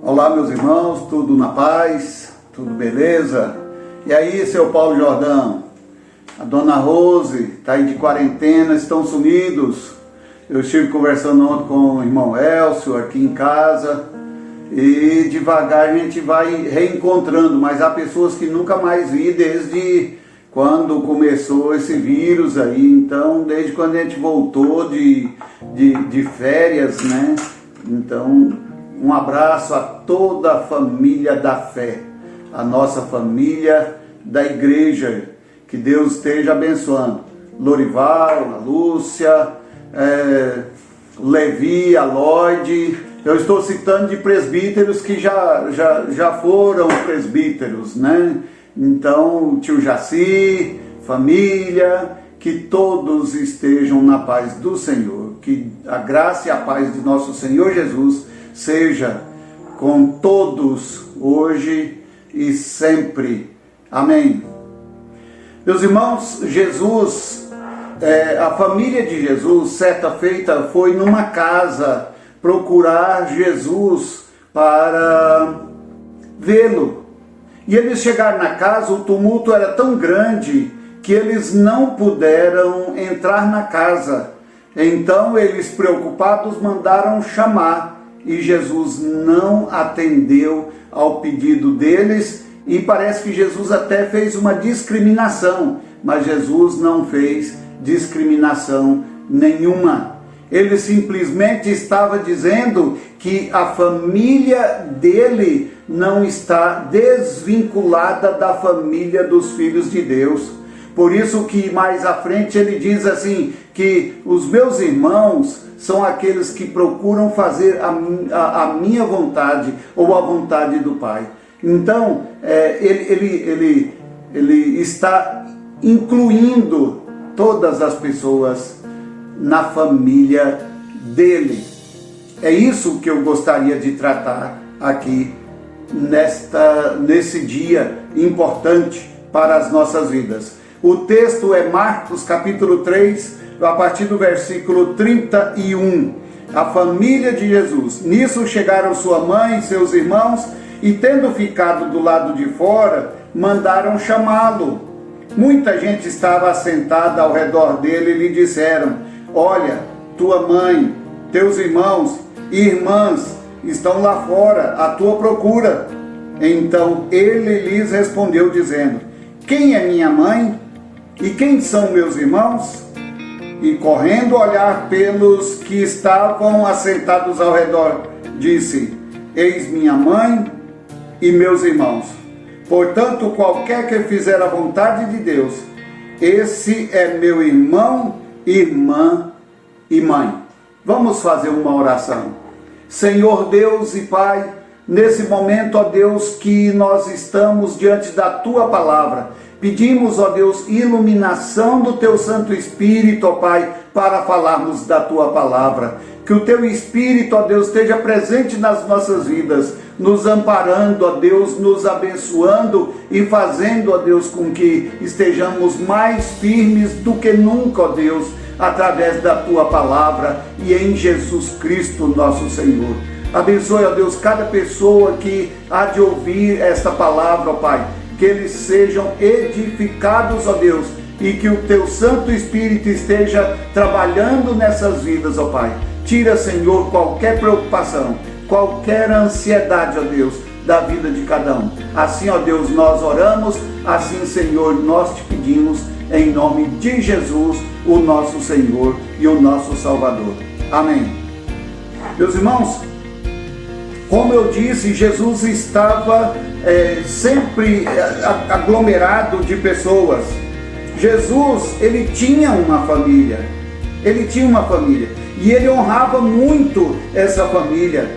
Olá, meus irmãos, tudo na paz, tudo beleza? E aí, seu Paulo Jordão, a dona Rose está aí de quarentena, estão sumidos. Eu estive conversando ontem com o irmão Elcio aqui em casa e devagar a gente vai reencontrando, mas há pessoas que nunca mais vi desde quando começou esse vírus aí. Então, desde quando a gente voltou de férias, né? Então, um abraço a toda a família da fé, a nossa família da igreja, que Deus esteja abençoando. Lorival, a Lúcia, Levi, a Lloyd. Eu estou citando de presbíteros que já foram presbíteros, né? Então, tio Jaci, família, que todos estejam na paz do Senhor, que a graça e a paz de nosso Senhor Jesus seja com todos hoje e sempre. Amém. Meus irmãos, Jesus, a família de Jesus, certa feita, foi numa casa procurar Jesus para vê-lo. E eles chegaram na casa, o tumulto era tão grande que eles não puderam entrar na casa. Então eles, preocupados, mandaram chamar, e Jesus não atendeu ao pedido deles, e parece que Jesus até fez uma discriminação, mas Jesus não fez discriminação nenhuma. Ele simplesmente estava dizendo que a família dele não está desvinculada da família dos filhos de Deus. Por isso que mais à frente ele diz assim, que os meus irmãos são aqueles que procuram fazer a minha vontade ou a vontade do Pai. Então, ele está incluindo todas as pessoas na família dele. É isso que eu gostaria de tratar aqui nesse dia importante para as nossas vidas. O texto é Marcos capítulo 3, a partir do versículo 31. A família de Jesus. Nisso chegaram sua mãe e seus irmãos, e tendo ficado do lado de fora, mandaram chamá-lo. Muita gente estava assentada ao redor dele e lhe disseram: olha, tua mãe, teus irmãos e irmãs estão lá fora à tua procura. Então ele lhes respondeu dizendo: quem é minha mãe e quem são meus irmãos? E correndo olhar pelos que estavam assentados ao redor, disse: eis minha mãe e meus irmãos. Portanto, qualquer que fizer a vontade de Deus, esse é meu irmão, irmã e mãe. Vamos fazer uma oração. Senhor Deus e Pai, nesse momento, ó Deus, que nós estamos diante da Tua Palavra, pedimos, ó Deus, iluminação do Teu Santo Espírito, ó Pai, para falarmos da Tua Palavra. Que o Teu Espírito, ó Deus, esteja presente nas nossas vidas, nos amparando, ó Deus, nos abençoando e fazendo, ó Deus, com que estejamos mais firmes do que nunca, ó Deus, através da Tua Palavra e em Jesus Cristo, nosso Senhor. Abençoe, ó Deus, cada pessoa que há de ouvir esta palavra, ó Pai, que eles sejam edificados, ó Deus, e que o Teu Santo Espírito esteja trabalhando nessas vidas, ó Pai. Tira, Senhor, qualquer preocupação, qualquer ansiedade, ó Deus, da vida de cada um. Assim, ó Deus, nós oramos, assim, Senhor, nós te pedimos, em nome de Jesus, o nosso Senhor e o nosso Salvador. Amém. Meus irmãos, como eu disse, Jesus estava sempre aglomerado de pessoas. Jesus, ele tinha uma família. E ele honrava muito essa família.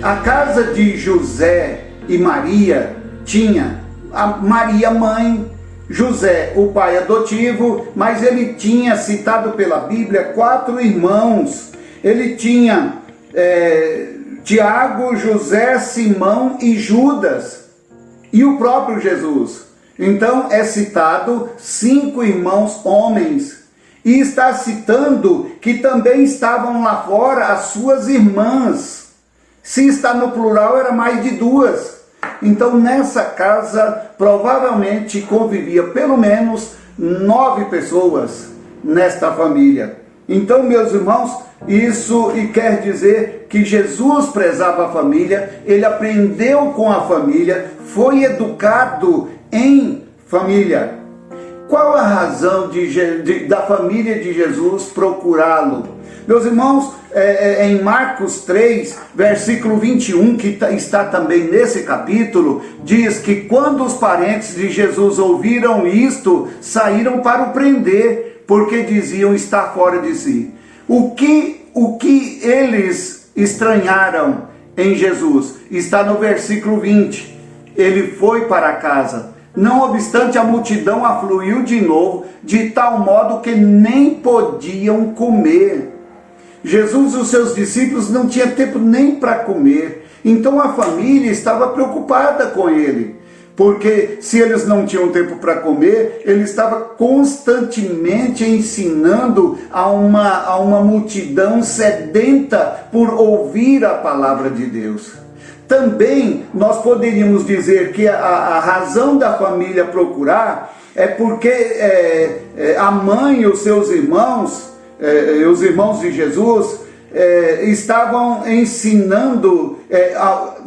A casa de José e Maria tinha a Maria mãe, José o pai adotivo, mas ele tinha, citado pela Bíblia, 4 irmãos. Ele tinha Tiago, José, Simão e Judas, e o próprio Jesus. Então é citado 5 irmãos homens, e está citando que também estavam lá fora as suas irmãs. Se está no plural, era mais de 2. Então, nessa casa, provavelmente convivia pelo menos 9 pessoas nesta família. Então, meus irmãos, isso quer dizer que Jesus prezava a família, ele aprendeu com a família, foi educado em família. Qual a razão da família de Jesus procurá-lo? Meus irmãos, em Marcos 3, versículo 21, que está também nesse capítulo, diz que quando os parentes de Jesus ouviram isto, saíram para o prender, porque diziam estar fora de si. O que eles estranharam em Jesus está no versículo 20. Ele foi para casa. Não obstante, a multidão afluiu de novo, de tal modo que nem podiam comer. Jesus e os seus discípulos não tinham tempo nem para comer. Então a família estava preocupada com ele. Porque se eles não tinham tempo para comer, ele estava constantemente ensinando a uma multidão sedenta por ouvir a palavra de Deus. Também nós poderíamos dizer que a razão da família procurar é porque a mãe e os seus irmãos, os irmãos de Jesus, estavam ensinando,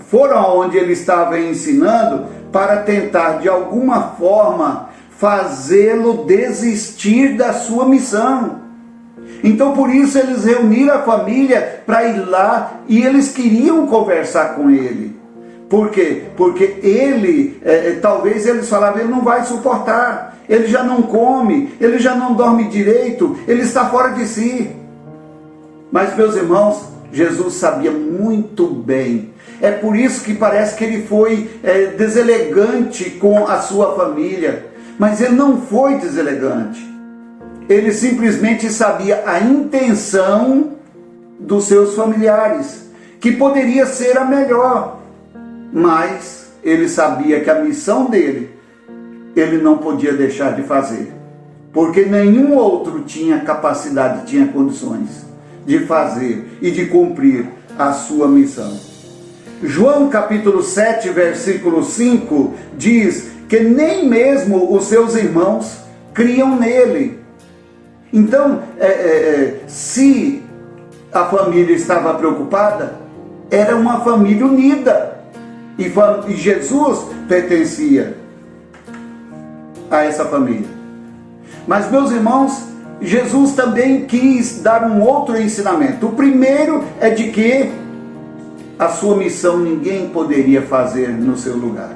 foram aonde ele estava ensinando para tentar de alguma forma fazê-lo desistir da sua missão. Então por isso eles reuniram a família para ir lá e eles queriam conversar com ele. Por quê? Porque ele, talvez eles falavam, ele não vai suportar, ele já não come, ele já não dorme direito, ele está fora de si. Mas meus irmãos, Jesus sabia muito bem. É por isso que parece que ele foi deselegante com a sua família. Mas ele não foi deselegante. Ele simplesmente sabia a intenção dos seus familiares, que poderia ser a melhor, mas ele sabia que a missão dele, ele não podia deixar de fazer, porque nenhum outro tinha capacidade, tinha condições de fazer e de cumprir a sua missão. João capítulo 7, versículo 5, diz que nem mesmo os seus irmãos criam nele. Então, se a família estava preocupada, era uma família unida. E Jesus pertencia a essa família. Mas, meus irmãos, Jesus também quis dar um outro ensinamento. O primeiro é de que a sua missão ninguém poderia fazer no seu lugar.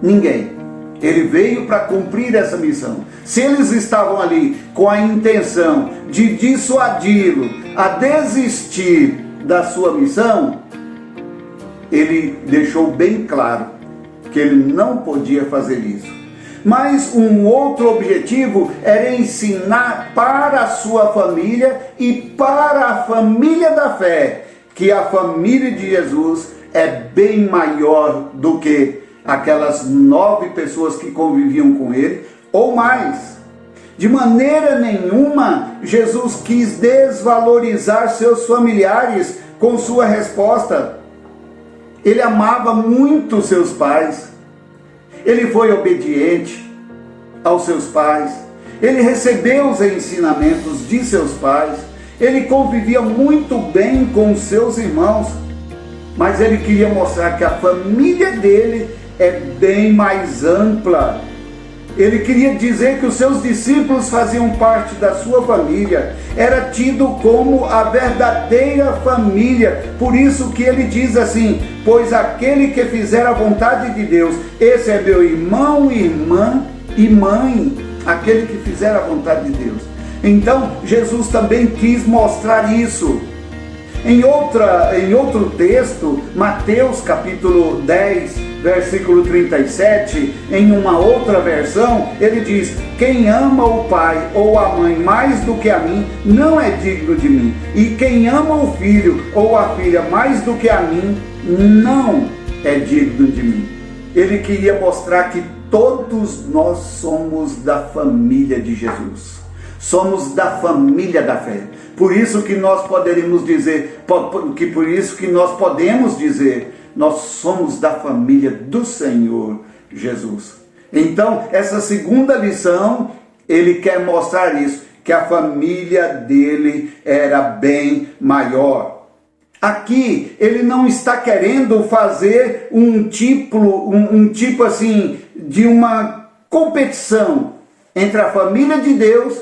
Ninguém. Ele veio para cumprir essa missão. Se eles estavam ali com a intenção de dissuadi-lo a desistir da sua missão, ele deixou bem claro que ele não podia fazer isso. Mas um outro objetivo era ensinar para a sua família e para a família da fé que a família de Jesus é bem maior do que aquelas 9 pessoas que conviviam com ele, ou mais. De maneira nenhuma, Jesus quis desvalorizar seus familiares com sua resposta. Ele amava muito seus pais. Ele foi obediente aos seus pais. Ele recebeu os ensinamentos de seus pais. Ele convivia muito bem com seus irmãos. Mas ele queria mostrar que a família dele é bem mais ampla. Ele queria dizer que os seus discípulos faziam parte da sua família, era tido como a verdadeira família. Por isso que ele diz assim: pois aquele que fizer a vontade de Deus, esse é meu irmão, irmã e mãe, aquele que fizer a vontade de Deus. Então Jesus também quis mostrar isso. Em outro texto, Mateus capítulo 10, versículo 37, em uma outra versão, ele diz: quem ama o pai ou a mãe mais do que a mim, não é digno de mim. E quem ama o filho ou a filha mais do que a mim, não é digno de mim. Ele queria mostrar que todos nós somos da família de Jesus. somos da família da fé. Por isso que nós poderíamos dizer, por isso que nós podemos dizer, nós somos da família do Senhor Jesus. Então, essa segunda lição, ele quer mostrar isso, que a família dele era bem maior. Aqui, ele não está querendo fazer um tipo assim, de uma competição entre a família de Deus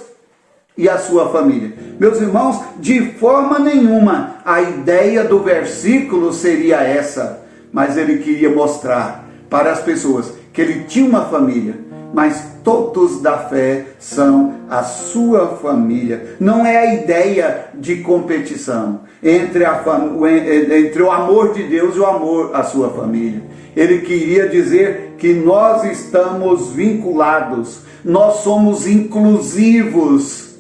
e a sua família. Meus irmãos, de forma nenhuma a ideia do versículo seria essa, mas ele queria mostrar para as pessoas que ele tinha uma família, mas todos da fé são a sua família. Não é a ideia de competição entre o amor de Deus e o amor à sua família. Ele queria dizer que nós estamos vinculados, nós somos inclusivos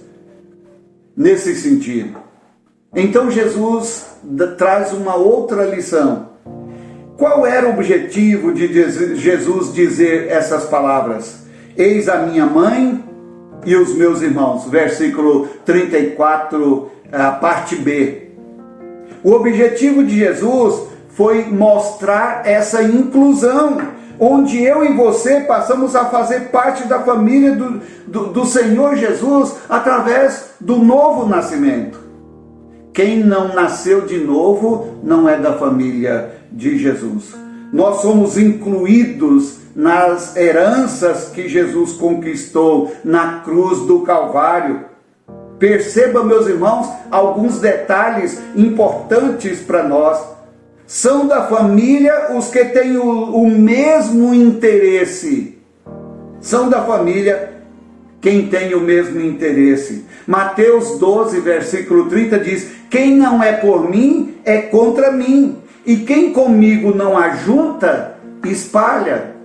nesse sentido. Então Jesus traz uma outra lição. Qual era o objetivo de Jesus dizer essas palavras? Eis a minha mãe e os meus irmãos. Versículo 34, parte B. O objetivo de Jesus foi mostrar essa inclusão, onde eu e você passamos a fazer parte da família do Senhor Jesus através do novo nascimento. Quem não nasceu de novo não é da família de Jesus. Nós somos incluídos nas heranças que Jesus conquistou na cruz do Calvário. Perceba, meus irmãos, alguns detalhes importantes para nós. São da família os que têm o mesmo interesse. São da família quem tem o mesmo interesse. Mateus 12, versículo 30 diz: quem não é por mim, é contra mim. E quem comigo não ajunta, espalha.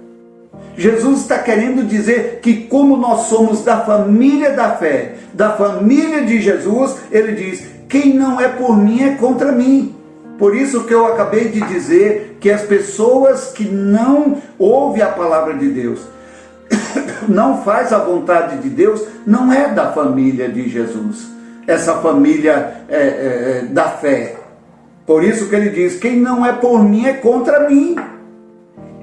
Jesus está querendo dizer que como nós somos da família da fé, da família de Jesus, ele diz, quem não é por mim, é contra mim. Por isso que eu acabei de dizer que as pessoas que não ouvem a palavra de Deus, não faz a vontade de Deus, não é da família de Jesus, essa família da fé. Por isso que ele diz, quem não é por mim é contra mim,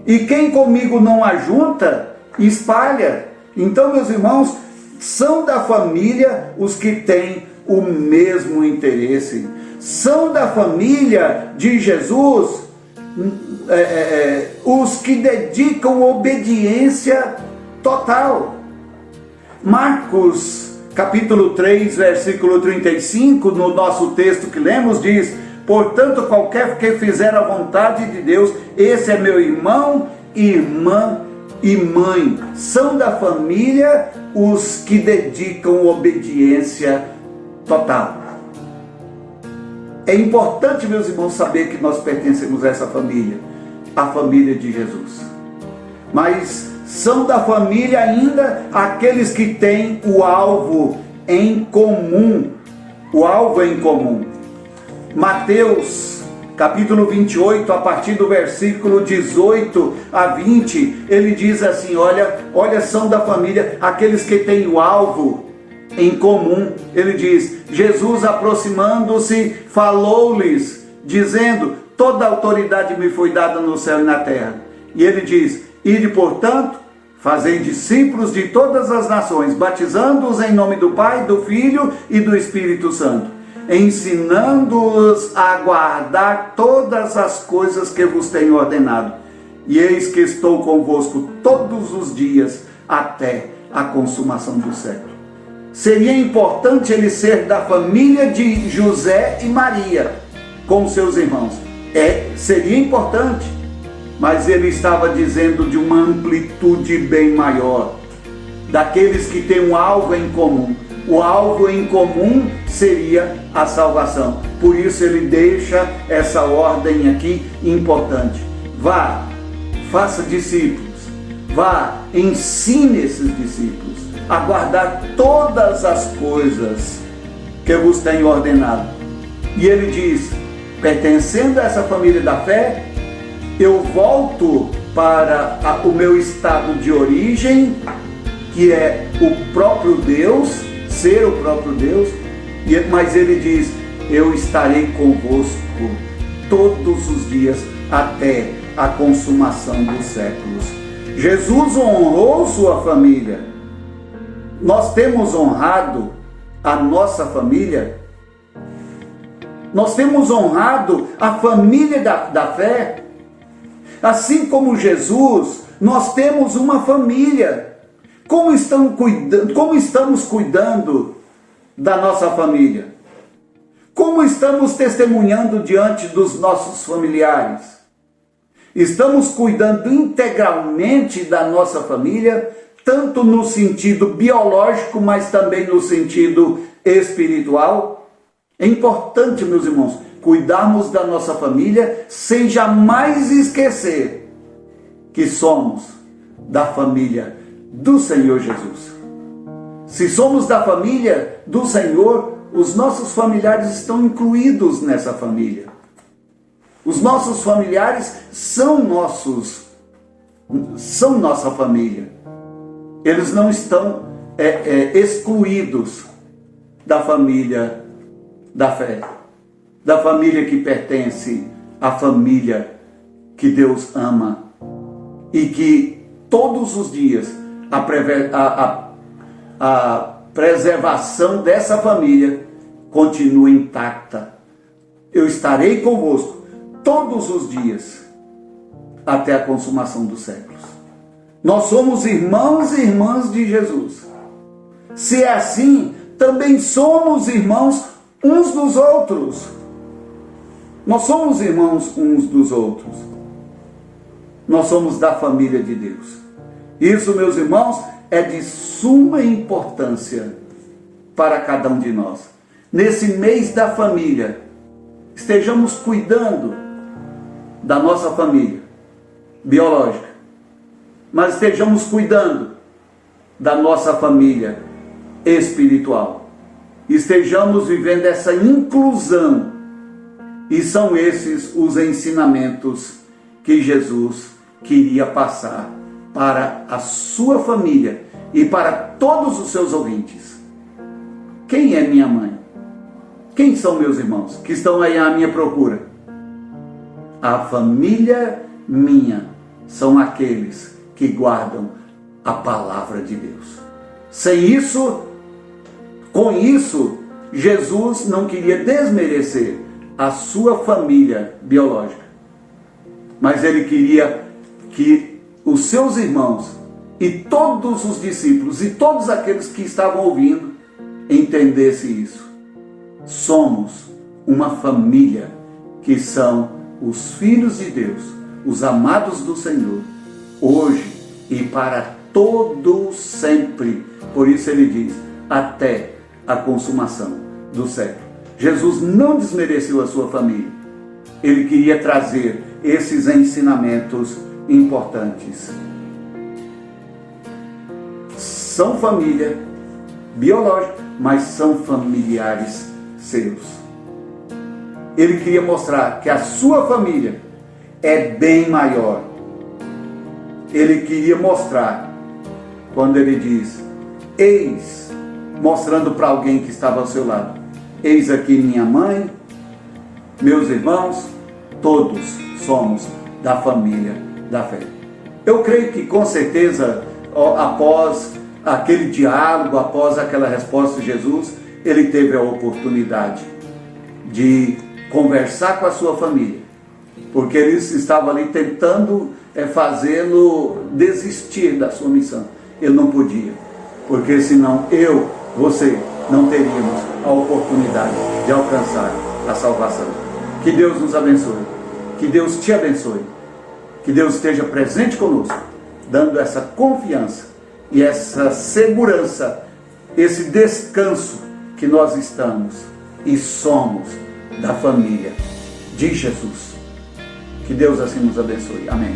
e quem comigo não ajunta, espalha. Então, meus irmãos, são da família os que têm o mesmo interesse, são da família de Jesus os que dedicam obediência total. Marcos capítulo 3, versículo 35, no nosso texto que lemos, diz: portanto, qualquer que fizer a vontade de Deus, esse é meu irmão, irmã e mãe. São da família os que dedicam obediência total. É importante, meus irmãos, saber que nós pertencemos a essa família, a família de Jesus. Mas são da família ainda aqueles que têm o alvo em comum. O alvo em comum. Mateus capítulo 28, a partir do versículo 18 a 20, ele diz assim, olha, são da família aqueles que têm o alvo em comum. Ele diz, Jesus aproximando-se, falou-lhes, dizendo, toda a autoridade me foi dada no céu e na terra. E ele diz, ide, portanto, fazei discípulos de todas as nações, batizando-os em nome do Pai, do Filho e do Espírito Santo, ensinando-os a guardar todas as coisas que vos tenho ordenado. E eis que estou convosco todos os dias, até a consumação do século. Seria importante ele ser da família de José e Maria, com seus irmãos. Seria importante, mas ele estava dizendo de uma amplitude bem maior, daqueles que têm um alvo em comum. O alvo em comum seria a salvação. Por isso ele deixa essa ordem aqui importante. Vá, faça discípulos. Vá, ensine esses discípulos a guardar todas as coisas que eu vos tenho ordenado. E ele diz, pertencendo a essa família da fé, eu volto para o meu estado de origem, que é o próprio Deus, ser o próprio Deus, mas ele diz: eu estarei convosco todos os dias até a consumação dos séculos. Jesus honrou sua família. Nós temos honrado a nossa família. Nós temos honrado a família da fé. Assim como Jesus, nós temos uma família. Como estamos cuidando da nossa família? Como estamos testemunhando diante dos nossos familiares? Estamos cuidando integralmente da nossa família, tanto no sentido biológico, mas também no sentido espiritual? É importante, meus irmãos, cuidarmos da nossa família sem jamais esquecer que somos da família do Senhor Jesus. Se somos da família do Senhor, os nossos familiares estão incluídos nessa família. Os nossos familiares são nossa família. Eles não estão excluídos da família da fé, da família que pertence à família que Deus ama e que todos os dias a preservação dessa família continua intacta. Eu estarei convosco todos os dias até a consumação dos séculos. Nós somos irmãos e irmãs de Jesus. Se é assim, também somos irmãos uns dos outros. Nós somos irmãos uns dos outros. Nós somos da família de Deus. Isso, meus irmãos, é de suma importância para cada um de nós. Nesse mês da família, estejamos cuidando da nossa família biológica, mas estejamos cuidando da nossa família espiritual. Estejamos vivendo essa inclusão. E são esses os ensinamentos que Jesus queria passar para a sua família e para todos os seus ouvintes. Quem é minha mãe? Quem são meus irmãos que estão aí à minha procura? A família minha são aqueles que guardam a palavra de Deus. Sem isso, com isso, Jesus não queria desmerecer a sua família biológica, mas ele queria que os seus irmãos e todos os discípulos e todos aqueles que estavam ouvindo entendessem isso. Somos uma família que são os filhos de Deus, os amados do Senhor, hoje e para todo sempre. Por isso ele diz, até a consumação do século. Jesus não desmereceu a sua família. Ele queria trazer esses ensinamentos importantes. São família biológica, mas são familiares seus. Ele queria mostrar que a sua família é bem maior. Ele queria mostrar, quando ele diz, eis, mostrando para alguém que estava ao seu lado, eis aqui minha mãe, meus irmãos, todos somos da família da fé. Eu creio que com certeza, após aquele diálogo, após aquela resposta de Jesus, ele teve a oportunidade de conversar com a sua família, porque eles estavam ali tentando fazê-lo desistir da sua missão. Ele não podia, porque senão você não teríamos a oportunidade de alcançar a salvação. Que Deus nos abençoe, que Deus te abençoe, que Deus esteja presente conosco, dando essa confiança e essa segurança, esse descanso que nós estamos e somos da família de Jesus. Que Deus assim nos abençoe. Amém.